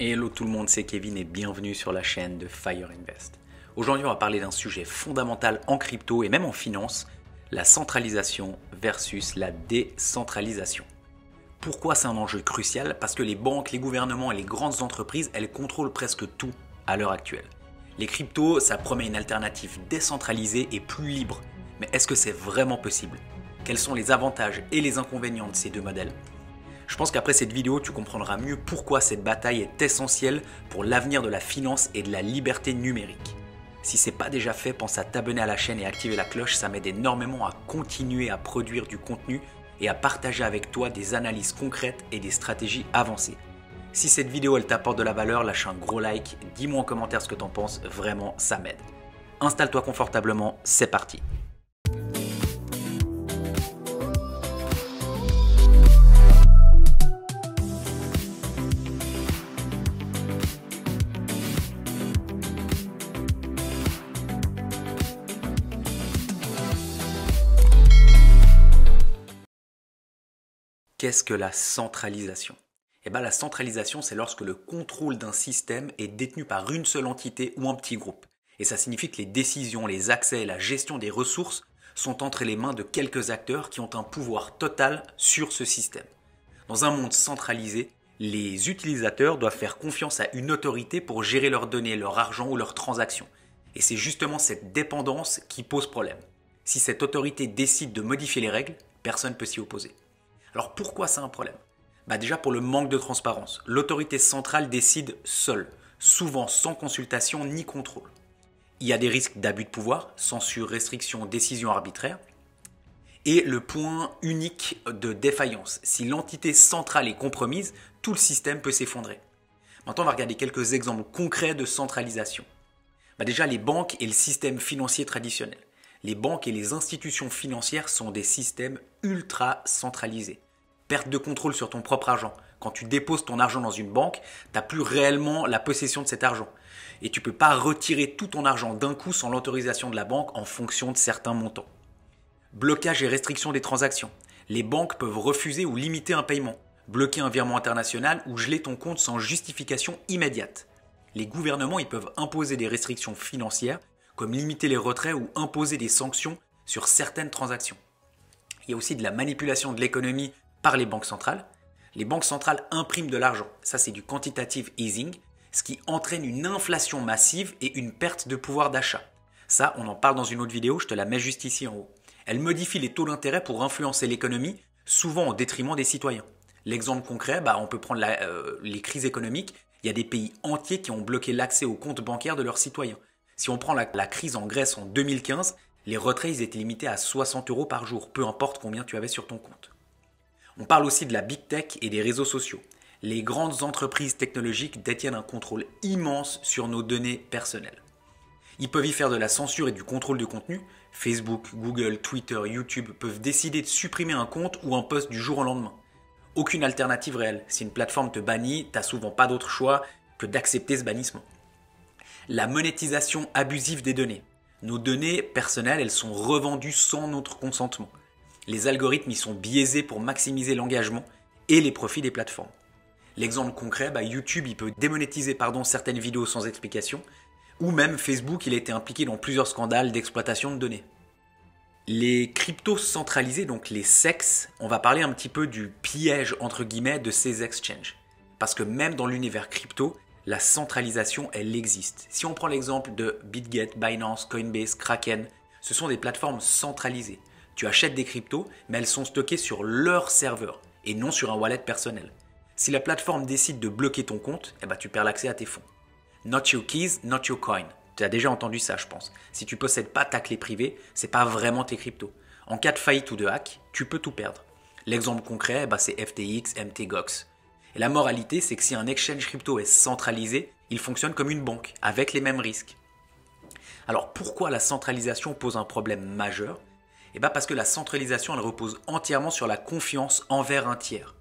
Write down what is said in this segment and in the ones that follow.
Hello tout le monde, c'est Kevin et bienvenue sur la chaîne de Fire Invest. Aujourd'hui, on va parler d'un sujet fondamental en crypto et même en finance, la centralisation versus la décentralisation. Pourquoi c'est un enjeu crucial? Parce que les banques, les gouvernements et les grandes entreprises, elles contrôlent presque tout à l'heure actuelle. Les cryptos, ça promet une alternative décentralisée et plus libre. Mais est-ce que c'est vraiment possible? Quels sont les avantages et les inconvénients de ces deux modèles? Je pense qu'après cette vidéo, tu comprendras mieux pourquoi cette bataille est essentielle pour l'avenir de la finance et de la liberté numérique. Si ce n'est pas déjà fait, pense à t'abonner à la chaîne et activer la cloche, ça m'aide énormément à continuer à produire du contenu et à partager avec toi des analyses concrètes et des stratégies avancées. Si cette vidéo elle t'apporte de la valeur, lâche un gros like, dis-moi en commentaire ce que t'en penses, vraiment ça m'aide. Installe-toi confortablement, c'est parti. Qu'est-ce que la centralisation? La centralisation, c'est lorsque le contrôle d'un système est détenu par une seule entité ou un petit groupe. Et ça signifie que les décisions, les accès et la gestion des ressources sont entre les mains de quelques acteurs qui ont un pouvoir total sur ce système. Dans un monde centralisé, les utilisateurs doivent faire confiance à une autorité pour gérer leurs données, leur argent ou leurs transactions. Et c'est justement cette dépendance qui pose problème. Si cette autorité décide de modifier les règles, personne ne peut s'y opposer. Alors pourquoi c'est un problème? Déjà pour le manque de transparence. L'autorité centrale décide seule, souvent sans consultation ni contrôle. Il y a des risques d'abus de pouvoir, censure, restriction, décision arbitraire. Et le point unique de défaillance. Si l'entité centrale est compromise, tout le système peut s'effondrer. Maintenant, on va regarder quelques exemples concrets de centralisation. Déjà, les banques et le système financier traditionnel. Les banques et les institutions financières sont des systèmes ultra centralisés. Perte de contrôle sur ton propre argent. Quand tu déposes ton argent dans une banque, tu n'as plus réellement la possession de cet argent. Et tu ne peux pas retirer tout ton argent d'un coup sans l'autorisation de la banque en fonction de certains montants. Blocage et restriction des transactions. Les banques peuvent refuser ou limiter un paiement, bloquer un virement international ou geler ton compte sans justification immédiate. Les gouvernements ils peuvent imposer des restrictions financières comme limiter les retraits ou imposer des sanctions sur certaines transactions. Il y a aussi de la manipulation de l'économie par les banques centrales. Les banques centrales impriment de l'argent, ça c'est du quantitative easing, ce qui entraîne une inflation massive et une perte de pouvoir d'achat. Ça, on en parle dans une autre vidéo, je te la mets juste ici en haut. Elle modifie les taux d'intérêt pour influencer l'économie, souvent au détriment des citoyens. L'exemple concret, on peut prendre les crises économiques. Il y a des pays entiers qui ont bloqué l'accès aux comptes bancaires de leurs citoyens. Si on prend la crise en Grèce en 2015, les retraits étaient limités à 60 € par jour, peu importe combien tu avais sur ton compte. On parle aussi de la big tech et des réseaux sociaux. Les grandes entreprises technologiques détiennent un contrôle immense sur nos données personnelles. Ils peuvent y faire de la censure et du contrôle de contenu. Facebook, Google, Twitter, YouTube peuvent décider de supprimer un compte ou un post du jour au lendemain. Aucune alternative réelle. Si une plateforme te bannit, tu n'as souvent pas d'autre choix que d'accepter ce bannissement. La monétisation abusive des données. Nos données personnelles, elles sont revendues sans notre consentement. Les algorithmes y sont biaisés pour maximiser l'engagement et les profits des plateformes. L'exemple concret, YouTube il peut démonétiser certaines vidéos sans explication, ou même Facebook il a été impliqué dans plusieurs scandales d'exploitation de données. Les cryptos centralisés, donc les SEX, on va parler un petit peu du piège entre guillemets de ces exchanges. Parce que même dans l'univers crypto, la centralisation elle existe. Si on prend l'exemple de BitGet, Binance, Coinbase, Kraken, ce sont des plateformes centralisées. Tu achètes des cryptos, mais elles sont stockées sur leur serveur et non sur un wallet personnel. Si la plateforme décide de bloquer ton compte, tu perds l'accès à tes fonds. Not your keys, not your coin. Tu as déjà entendu ça, je pense. Si tu ne possèdes pas ta clé privée, ce n'est pas vraiment tes cryptos. En cas de faillite ou de hack, tu peux tout perdre. L'exemple concret, c'est FTX, MTGOX. Et la moralité, c'est que si un exchange crypto est centralisé, il fonctionne comme une banque, avec les mêmes risques. Alors pourquoi la centralisation pose un problème majeur? Parce que la centralisation elle repose entièrement sur la confiance envers un tiers.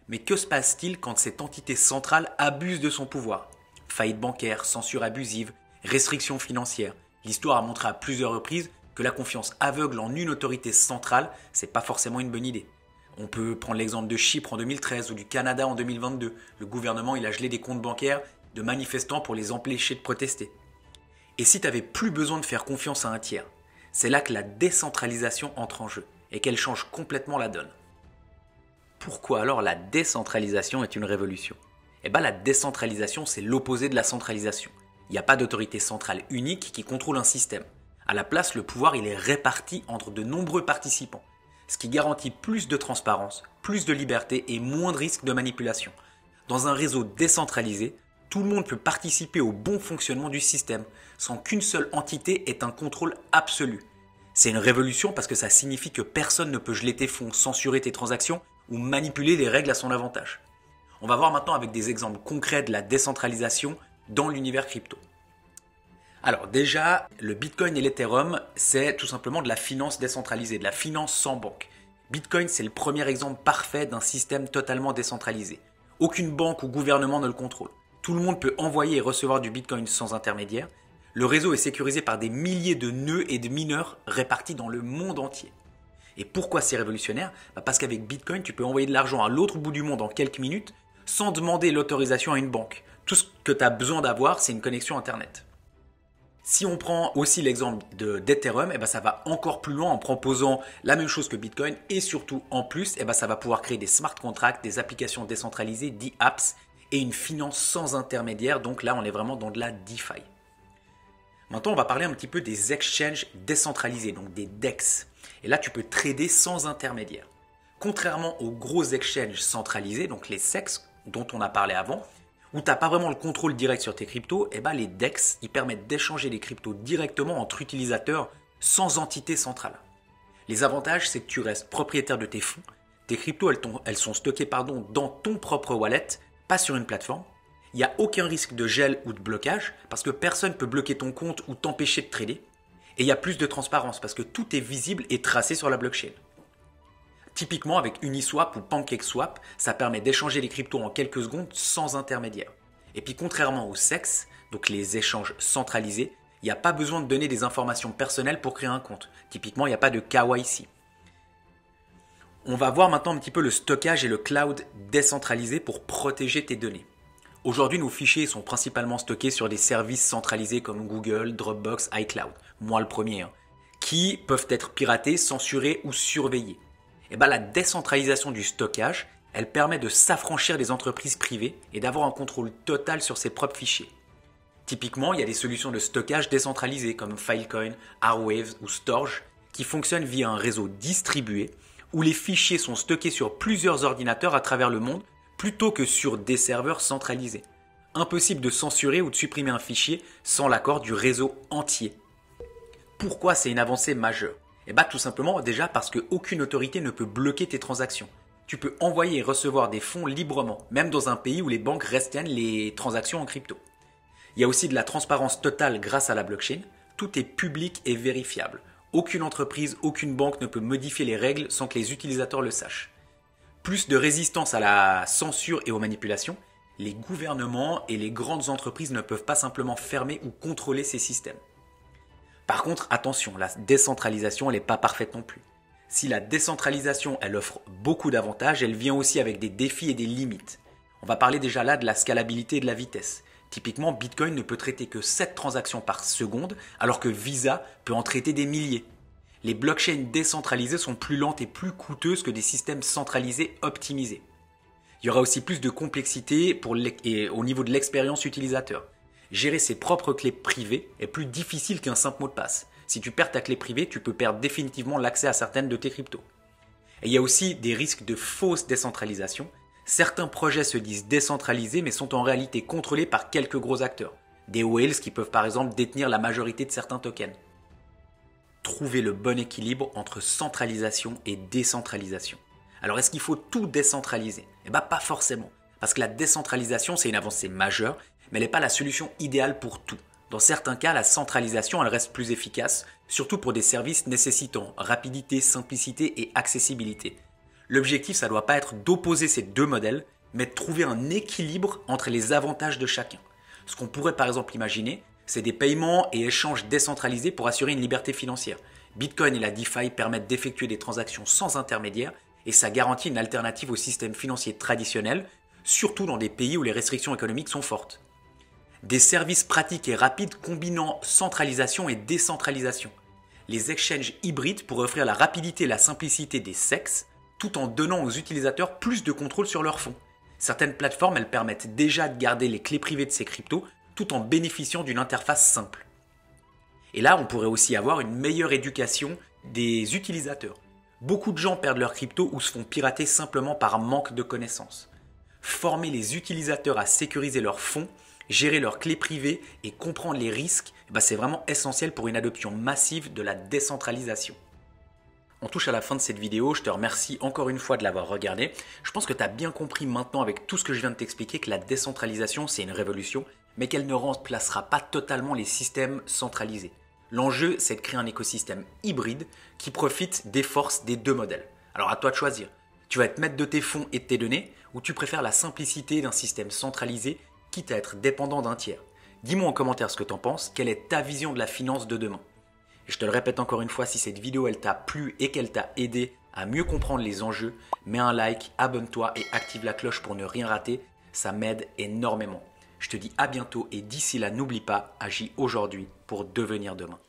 Mais que se passe-t-il quand cette entité centrale abuse de son pouvoir? Faillite bancaire, censure abusive, restrictions financières. L'histoire a montré à plusieurs reprises que la confiance aveugle en une autorité centrale, c'est pas forcément une bonne idée. On peut prendre l'exemple de Chypre en 2013 ou du Canada en 2022. Le gouvernement il a gelé des comptes bancaires de manifestants pour les empêcher de protester. Et si tu n'avais plus besoin de faire confiance à un tiers, c'est là que la décentralisation entre en jeu et qu'elle change complètement la donne. Pourquoi alors la décentralisation est une révolution ? Eh bien la décentralisation c'est l'opposé de la centralisation. Il n'y a pas d'autorité centrale unique qui contrôle un système. À la place, le pouvoir il est réparti entre de nombreux participants, ce qui garantit plus de transparence, plus de liberté et moins de risques de manipulation. Dans un réseau décentralisé, tout le monde peut participer au bon fonctionnement du système, sans qu'une seule entité ait un contrôle absolu. C'est une révolution parce que ça signifie que personne ne peut geler tes fonds, censurer tes transactions ou manipuler les règles à son avantage. On va voir maintenant avec des exemples concrets de la décentralisation dans l'univers crypto. Alors déjà, le Bitcoin et l'Ethereum, c'est tout simplement de la finance décentralisée, de la finance sans banque. Bitcoin, c'est le premier exemple parfait d'un système totalement décentralisé. Aucune banque ou gouvernement ne le contrôle. Tout le monde peut envoyer et recevoir du Bitcoin sans intermédiaire. Le réseau est sécurisé par des milliers de nœuds et de mineurs répartis dans le monde entier. Et pourquoi c'est révolutionnaire ? Parce qu'avec Bitcoin, tu peux envoyer de l'argent à l'autre bout du monde en quelques minutes sans demander l'autorisation à une banque. Tout ce que tu as besoin d'avoir, c'est une connexion Internet. Si on prend aussi l'exemple d'Ethereum, ça va encore plus loin en proposant la même chose que Bitcoin et surtout en plus, ça va pouvoir créer des smart contracts, des applications décentralisées, dit apps et une finance sans intermédiaire. Donc là, on est vraiment dans de la DeFi. Maintenant, on va parler un petit peu des exchanges décentralisés, donc des DEX. Et là, tu peux trader sans intermédiaire. Contrairement aux gros exchanges centralisés, donc les SEX dont on a parlé avant, où tu n'as pas vraiment le contrôle direct sur tes cryptos, les DEX ils permettent d'échanger les cryptos directement entre utilisateurs sans entité centrale. Les avantages, c'est que tu restes propriétaire de tes fonds, tes cryptos elles sont stockées dans ton propre wallet, pas sur une plateforme. Il n'y a aucun risque de gel ou de blocage parce que personne ne peut bloquer ton compte ou t'empêcher de trader. Et il y a plus de transparence parce que tout est visible et tracé sur la blockchain. Typiquement, avec Uniswap ou PancakeSwap, ça permet d'échanger les cryptos en quelques secondes sans intermédiaire. Et puis contrairement aux SEX, donc les échanges centralisés, il n'y a pas besoin de donner des informations personnelles pour créer un compte. Typiquement, il n'y a pas de KYC. On va voir maintenant un petit peu le stockage et le cloud décentralisé pour protéger tes données. Aujourd'hui, nos fichiers sont principalement stockés sur des services centralisés comme Google, Dropbox, iCloud, moi le premier, qui peuvent être piratés, censurés ou surveillés. La décentralisation du stockage, elle permet de s'affranchir des entreprises privées et d'avoir un contrôle total sur ses propres fichiers. Typiquement, il y a des solutions de stockage décentralisées comme Filecoin, Airwave ou Storj qui fonctionnent via un réseau distribué où les fichiers sont stockés sur plusieurs ordinateurs à travers le monde plutôt que sur des serveurs centralisés. Impossible de censurer ou de supprimer un fichier sans l'accord du réseau entier. Pourquoi c'est une avancée majeure ? Tout simplement déjà parce qu'aucune autorité ne peut bloquer tes transactions. Tu peux envoyer et recevoir des fonds librement, même dans un pays où les banques restreignent les transactions en crypto. Il y a aussi de la transparence totale grâce à la blockchain. Tout est public et vérifiable. Aucune entreprise, aucune banque ne peut modifier les règles sans que les utilisateurs le sachent. Plus de résistance à la censure et aux manipulations, les gouvernements et les grandes entreprises ne peuvent pas simplement fermer ou contrôler ces systèmes. Par contre, attention, la décentralisation, elle n'est pas parfaite non plus. Si la décentralisation, elle offre beaucoup d'avantages, elle vient aussi avec des défis et des limites. On va parler déjà là de la scalabilité et de la vitesse. Typiquement, Bitcoin ne peut traiter que 7 transactions par seconde, alors que Visa peut en traiter des milliers. Les blockchains décentralisées sont plus lentes et plus coûteuses que des systèmes centralisés optimisés. Il y aura aussi plus de complexité au niveau de l'expérience utilisateur. Gérer ses propres clés privées est plus difficile qu'un simple mot de passe. Si tu perds ta clé privée, tu peux perdre définitivement l'accès à certaines de tes cryptos. Et il y a aussi des risques de fausse décentralisation. Certains projets se disent décentralisés mais sont en réalité contrôlés par quelques gros acteurs. Des whales qui peuvent par exemple détenir la majorité de certains tokens. Trouver le bon équilibre entre centralisation et décentralisation. Alors est-ce qu'il faut tout décentraliser ? Pas forcément. Parce que la décentralisation c'est une avancée majeure, mais elle n'est pas la solution idéale pour tout. Dans certains cas, la centralisation elle reste plus efficace, surtout pour des services nécessitant rapidité, simplicité et accessibilité. L'objectif, ça ne doit pas être d'opposer ces deux modèles, mais de trouver un équilibre entre les avantages de chacun. Ce qu'on pourrait par exemple imaginer, c'est des paiements et échanges décentralisés pour assurer une liberté financière. Bitcoin et la DeFi permettent d'effectuer des transactions sans intermédiaire, Et ça garantit une alternative au système financier traditionnel, surtout dans des pays où les restrictions économiques sont fortes. Des services pratiques et rapides combinant centralisation et décentralisation. Les exchanges hybrides pourraient offrir la rapidité et la simplicité des SEX, tout en donnant aux utilisateurs plus de contrôle sur leurs fonds. Certaines plateformes, elles permettent déjà de garder les clés privées de ces cryptos, tout en bénéficiant d'une interface simple. Et là, on pourrait aussi avoir une meilleure éducation des utilisateurs. Beaucoup de gens perdent leurs cryptos ou se font pirater simplement par manque de connaissances. Former les utilisateurs à sécuriser leurs fonds, gérer leurs clés privées et comprendre les risques, c'est vraiment essentiel pour une adoption massive de la décentralisation. On touche à la fin de cette vidéo, je te remercie encore une fois de l'avoir regardée. Je pense que tu as bien compris maintenant avec tout ce que je viens de t'expliquer que la décentralisation c'est une révolution, mais qu'elle ne remplacera pas totalement les systèmes centralisés. L'enjeu c'est de créer un écosystème hybride qui profite des forces des deux modèles. Alors à toi de choisir. Tu vas être maître de tes fonds et de tes données ou tu préfères la simplicité d'un système centralisé quitte à être dépendant d'un tiers. Dis-moi en commentaire ce que tu en penses, quelle est ta vision de la finance de demain. Et je te le répète encore une fois, si cette vidéo elle t'a plu et qu'elle t'a aidé à mieux comprendre les enjeux, mets un like, abonne-toi et active la cloche pour ne rien rater, ça m'aide énormément. Je te dis à bientôt et d'ici là n'oublie pas, agis aujourd'hui pour devenir demain.